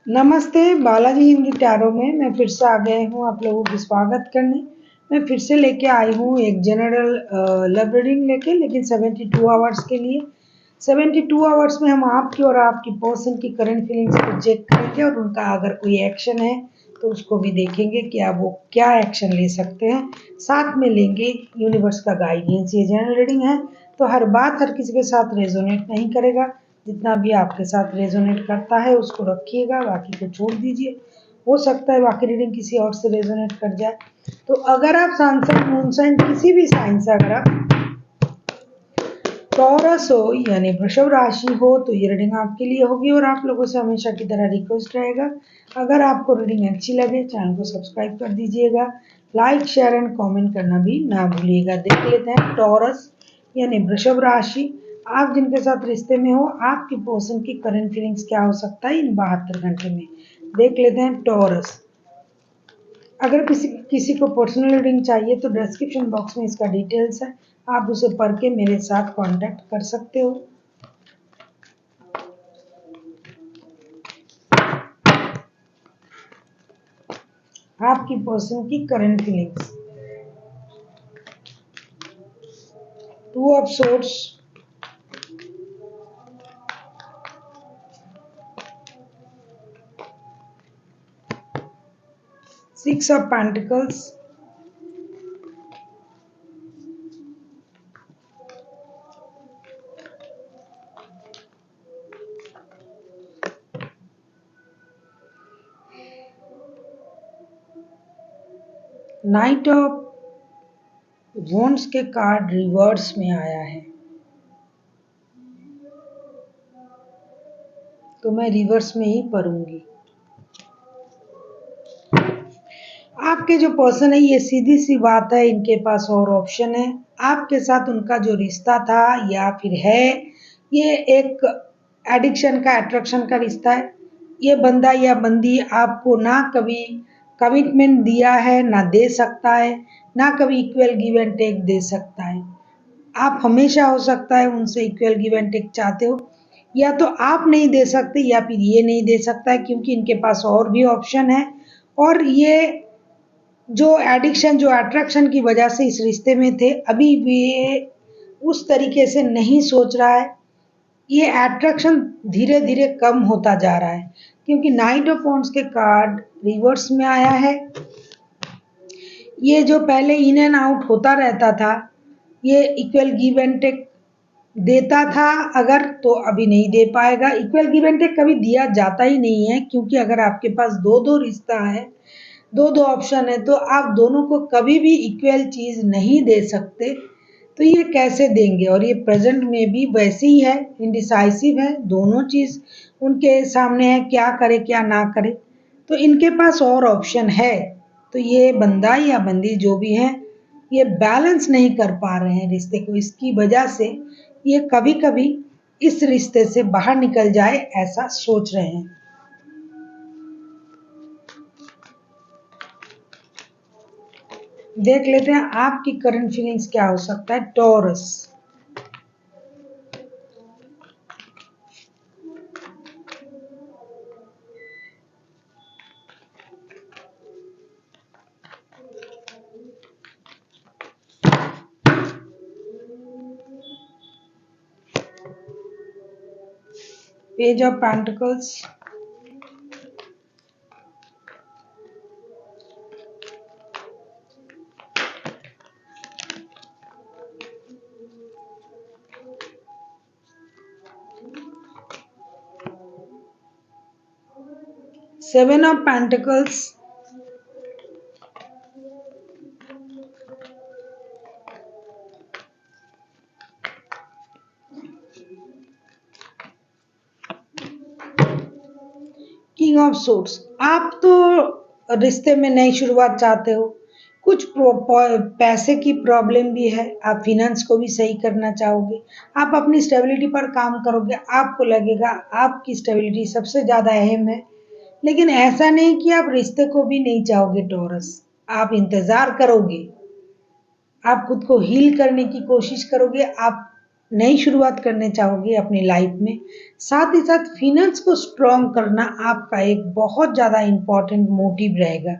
नमस्ते, बालाजी हिंदी टैरो में मैं फिर से आ गए हूँ आप लोगों का स्वागत करने। मैं फिर से लेके आई हूँ एक जनरल लव रीडिंग लेके, लेकिन 72 आवर्स के लिए। 72 आवर्स में हम आपकी और आपकी पर्सन की करंट फीलिंग्स को चेक करेंगे और उनका अगर कोई एक्शन है तो उसको भी देखेंगे कि अब वो क्या एक्शन ले सकते हैं। साथ में लेंगे यूनिवर्स का गाइडेंस। ये जनरल रीडिंग है तो हर बात हर किसी के साथ रेजोनेट नहीं करेगा। जितना भी आपके साथ रेजोनेट करता है उसको रखिएगा, बाकी को छोड़ दीजिए। हो सकता है बाकी रीडिंग किसी और से रेजोनेट कर जाए। तो अगर आप सन साइन मून साइन किसी भी साइन से अगर आप टॉरस हो यानी वृषभ राशि हो तो ये रीडिंग आपके लिए होगी। और आप लोगों से हमेशा की तरह रिक्वेस्ट रहेगा, अगर आपको रीडिंग अच्छी लगे चैनल को सब्सक्राइब कर दीजिएगा, लाइक शेयर एंड कमेंट करना भी ना भूलिएगा। देख लेते हैं टॉरस यानी वृषभ राशि, आप जिनके साथ रिश्ते में हो आपकी पर्सन की करंट फीलिंग्स क्या हो सकता है इन 72 घंटे में। देख लेते हैं टॉरस। अगर किसी को पर्सनल रीडिंग चाहिए तो डिस्क्रिप्शन बॉक्स में इसका डिटेल्स है, आप उसे पढ़ के मेरे साथ कांटेक्ट कर सकते हो। आपकी पर्सन की current feelings. Two of swords, six of pentacles, night of wands के कार्ड रिवर्स में आया है तो मैं रिवर्स में ही पढ़ूंगी। आपके जो पर्सन है ये सीधी सी बात है, इनके पास और ऑप्शन है। आपके साथ उनका जो रिश्ता था या फिर है ये एक एडिक्शन का अट्रैक्शन का रिश्ता है। ये बंदा या बंदी आपको ना कभी कमिटमेंट दिया है ना दे सकता है, ना कभी इक्वल गिव एंड टेक दे सकता है। आप हमेशा हो सकता है उनसे इक्वल गिव एंड टेक चाहते हो, या तो आप नहीं दे सकते या फिर ये नहीं दे सकता है क्योंकि इनके पास और भी ऑप्शन है। और ये जो एडिक्शन जो अट्रैक्शन की वजह से इस रिश्ते में थे अभी भी उस तरीके से नहीं सोच रहा है। ये अट्रैक्शन धीरे धीरे कम होता जा रहा है क्योंकि नाइट ऑफ वॉन्ड्स के कार्ड रिवर्स में आया है। ये जो पहले इन एंड आउट होता रहता था, ये इक्वल गिव एंड टेक देता था अगर, तो अभी नहीं दे पाएगा। इक्वल गिव एंड टेक कभी दिया जाता ही नहीं है क्योंकि अगर आपके पास दो दो रिश्ता है, दो दो ऑप्शन है, तो आप दोनों को कभी भी इक्वल चीज नहीं दे सकते। तो ये कैसे देंगे? और ये प्रेजेंट में भी वैसे ही है, इंडिसाइसिव है, दोनों चीज उनके सामने है, क्या करे क्या ना करे। तो इनके पास और ऑप्शन है। तो ये बंदा या बंदी जो भी है ये बैलेंस नहीं कर पा रहे हैं रिश्ते को, इसकी वजह से ये कभी कभी इस रिश्ते से बाहर निकल जाए ऐसा सोच रहे हैं। देख लेते हैं आपकी करंट फीलिंग्स क्या हो सकता है taurus. Page of pentacles, seven of pentacles, king of swords. आप तो रिश्ते में नई शुरुआत चाहते हो, कुछ पैसे की प्रॉब्लम भी है, आप फिनेंस को भी सही करना चाहोगे, आप अपनी स्टेबिलिटी पर काम करोगे, आपको लगेगा आपकी स्टेबिलिटी सबसे ज्यादा अहम है। लेकिन ऐसा नहीं कि आप रिश्ते को भी नहीं चाहोगे टॉरस, आप इंतजार करोगे, आप खुद को हील करने की कोशिश करोगे, आप नई शुरुआत करने चाहोगे अपनी लाइफ में। साथ ही साथ फाइनेंस को स्ट्रॉन्ग करना आपका एक बहुत ज़्यादा इम्पोर्टेंट मोटिव रहेगा,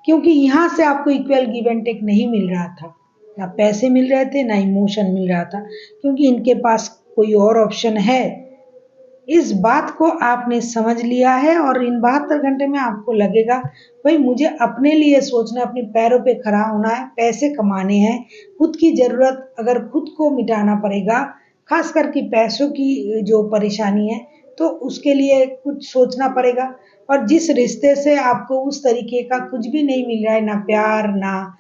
क्योंकि यहाँ से आपको इक्वल गिव एंड टेक नहीं मिल रहा था, ना पैसे मिल रहे थे ना इमोशन मिल रहा था, क्योंकि इनके पास कोई और ऑप्शन है। इस बात को आपने समझ लिया है और इन 72 घंटे में आपको लगेगा भाई मुझे अपने लिए सोचना, अपने पैरों पे खड़ा होना है, पैसे कमाने हैं, खुद की ज़रूरत अगर खुद को मिटाना पड़ेगा, खास करके पैसों की जो परेशानी है, तो उसके लिए कुछ सोचना पड़ेगा। और जिस रिश्ते से आपको उस तरीके का कुछ भी नहीं मिल रहा है, ना प्यार, ना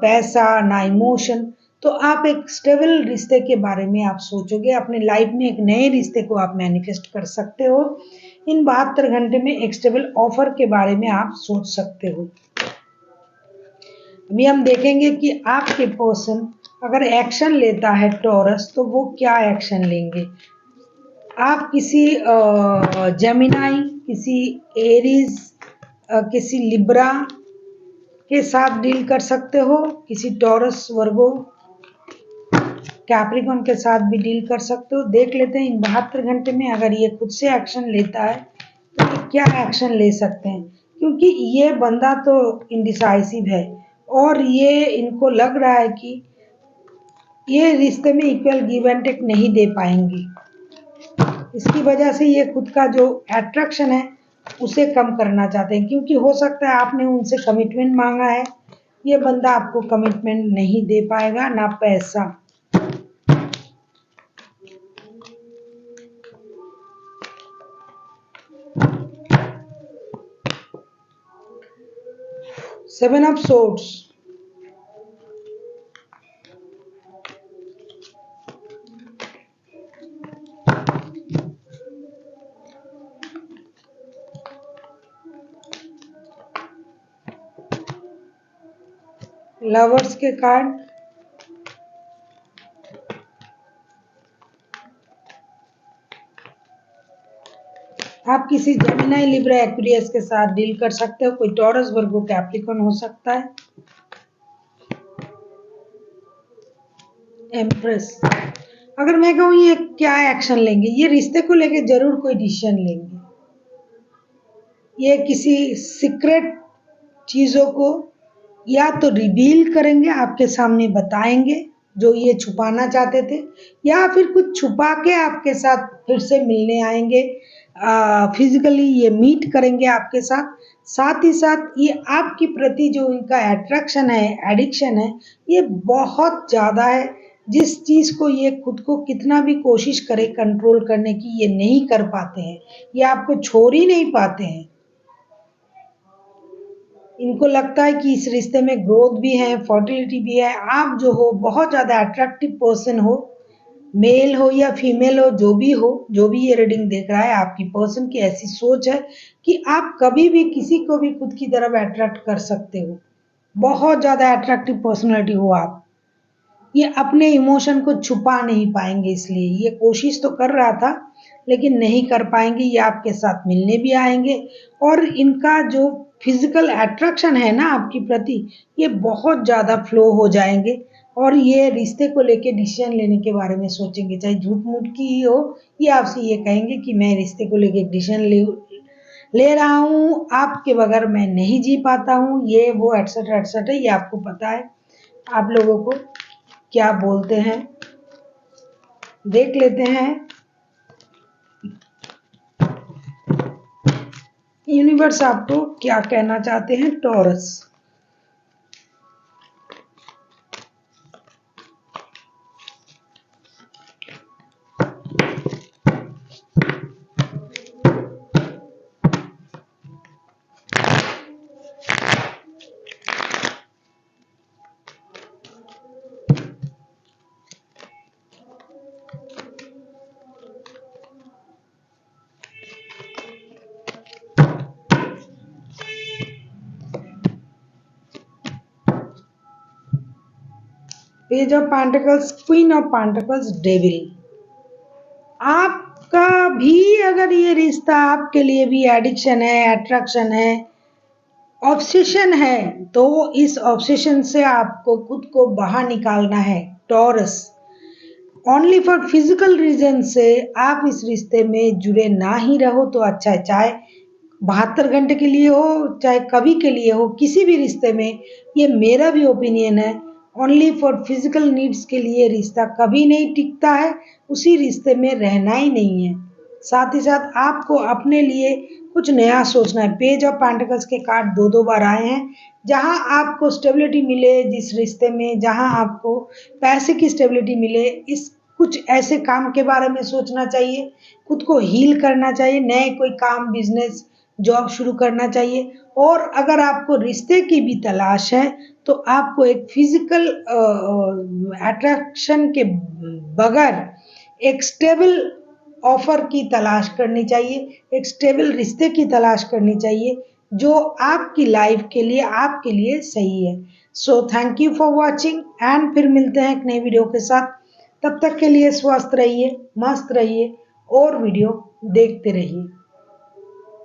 पैसा, ना इमोशन, तो आप एक स्टेबल रिश्ते के बारे में आप सोचोगे, अपने लाइफ में एक नए रिश्ते को आप मैनिफेस्ट कर सकते हो। इन 72 घंटे में एक स्टेबल ऑफर के बारे में आप सोच सकते हो। अभी हम देखेंगे कि आपके पर्सन अगर एक्शन लेता है टॉरस, तो वो क्या एक्शन लेंगे। आप किसी जेमिनाई, किसी एरीज, किसी लिब्रा के साथ डील कर सकते हो, किसी टॉरस, वर्गो, कैप्रिकॉन के साथ भी डील कर सकते हो। देख लेते हैं इन 72 घंटे में अगर ये खुद से एक्शन लेता है तो ये क्या एक्शन ले सकते हैं, क्योंकि ये बंदा तो इंडिसाइसिव है और ये इनको लग रहा है कि ये रिश्ते में इक्वल गिव एंड टेक नहीं दे पाएंगे। इसकी वजह से ये खुद का जो अट्रैक्शन है उसे कम करना चाहते हैं, क्योंकि हो सकता है आपने उनसे कमिटमेंट मांगा है, ये बंदा आपको कमिटमेंट नहीं दे पाएगा, ना पैसा। सेवन ऑफ सोर्ड्स, लवर्स के कार्ड, आप किसी जेमिनी, लिब्रा, एक्वेरियस के साथ डील कर सकते हो, कोई टॉरस, वर्गो, कैप्रिकॉन हो सकता है। एम्प्रेस, अगर मैं कहूँ ये क्या एक्शन लेंगे, ये रिश्ते को लेके जरूर कोई डिसीजन लेंगे। ये किसी सीक्रेट चीजों को या तो रिवील करेंगे, आपके सामने बताएंगे जो ये छुपाना चाहते थे, या फिर कुछ छुपा के आपके साथ फिर से मिलने आएंगे, फिजिकली ये मीट करेंगे आपके साथ। साथ ही साथ ये आपके प्रति जो इनका अट्रैक्शन है, एडिक्शन है, ये बहुत ज़्यादा है। जिस चीज़ को ये खुद को कितना भी कोशिश करे कंट्रोल करने की, ये नहीं कर पाते हैं, ये आपको छोड़ ही नहीं पाते हैं। इनको लगता है कि इस रिश्ते में ग्रोथ भी है, फर्टिलिटी भी है। आप जो हो बहुत ज़्यादा अट्रैक्टिव पर्सन हो, मेल हो या फीमेल हो, जो भी हो, जो भी ये रीडिंग देख रहा है, आपकी पर्सन की ऐसी सोच है कि आप कभी भी किसी को भी खुद की तरफ अट्रैक्ट कर सकते हो। बहुत ज़्यादा अट्रैक्टिव पर्सनैलिटी हो आप। ये अपने इमोशन को छुपा नहीं पाएंगे, इसलिए ये कोशिश तो कर रहा था लेकिन नहीं कर पाएंगे। ये आपके साथ मिलने भी आएंगे और इनका जो फिजिकल अट्रैक्शन है ना आपकी प्रति, ये बहुत ज़्यादा फ्लो हो जाएंगे और ये रिश्ते को लेके डिसीजन लेने के बारे में सोचेंगे, चाहे झूठ मूठ की ही हो। ये आपसे ये कहेंगे कि मैं रिश्ते को लेके डिसीजन ले रहा हूँ, आपके बगैर मैं नहीं जी पाता हूँ, ये वो एटसेट्रा एटसेट्रा। ये आपको पता है आप लोगों को क्या बोलते हैं। देख लेते हैं यूनिवर्स आपको क्या कहना चाहते हैं taurus. Page of pentacles, queen of pentacles, devil. आपका भी अगर ये रिश्ता आपके लिए भी एडिक्शन है, अट्रैक्शन है, ऑब्सेशन है, तो इस ऑब्सेशन से आपको खुद को बाहर निकालना है टॉरस। ओनली फॉर फिजिकल रीजन से आप इस रिश्ते में जुड़े ना ही रहो तो अच्छा है। चाहे 72 घंटे के लिए हो, चाहे कभी के लिए हो, किसी भी रिश्ते में, ये मेरा भी ओपिनियन है, ओनली फॉर फिजिकल नीड्स के लिए रिश्ता कभी नहीं टिकता है, उसी रिश्ते में रहना ही नहीं है। साथ ही साथ आपको अपने लिए कुछ नया सोचना है। पेज ऑफ पेंटिकल्स के कार्ड दो दो बार आए हैं। जहां आपको स्टेबिलिटी मिले जिस रिश्ते में, जहां आपको पैसे की स्टेबिलिटी मिले, इस कुछ ऐसे काम के बारे में सोचना चाहिए, खुद को हील करना चाहिए, नए कोई काम, बिजनेस, जॉब शुरू करना चाहिए। और अगर आपको रिश्ते की भी तलाश है तो आपको एक फिजिकल अट्रैक्शन के बगैर एक स्टेबल ऑफर की तलाश करनी चाहिए, एक स्टेबल रिश्ते की तलाश करनी चाहिए जो आपकी लाइफ के लिए, आपके लिए सही है। So thank you for watching and फिर मिलते हैं एक नई वीडियो के साथ। तब तक के लिए स्वस्थ रहिए, मस्त रहिए और वीडियो देखते रहिए।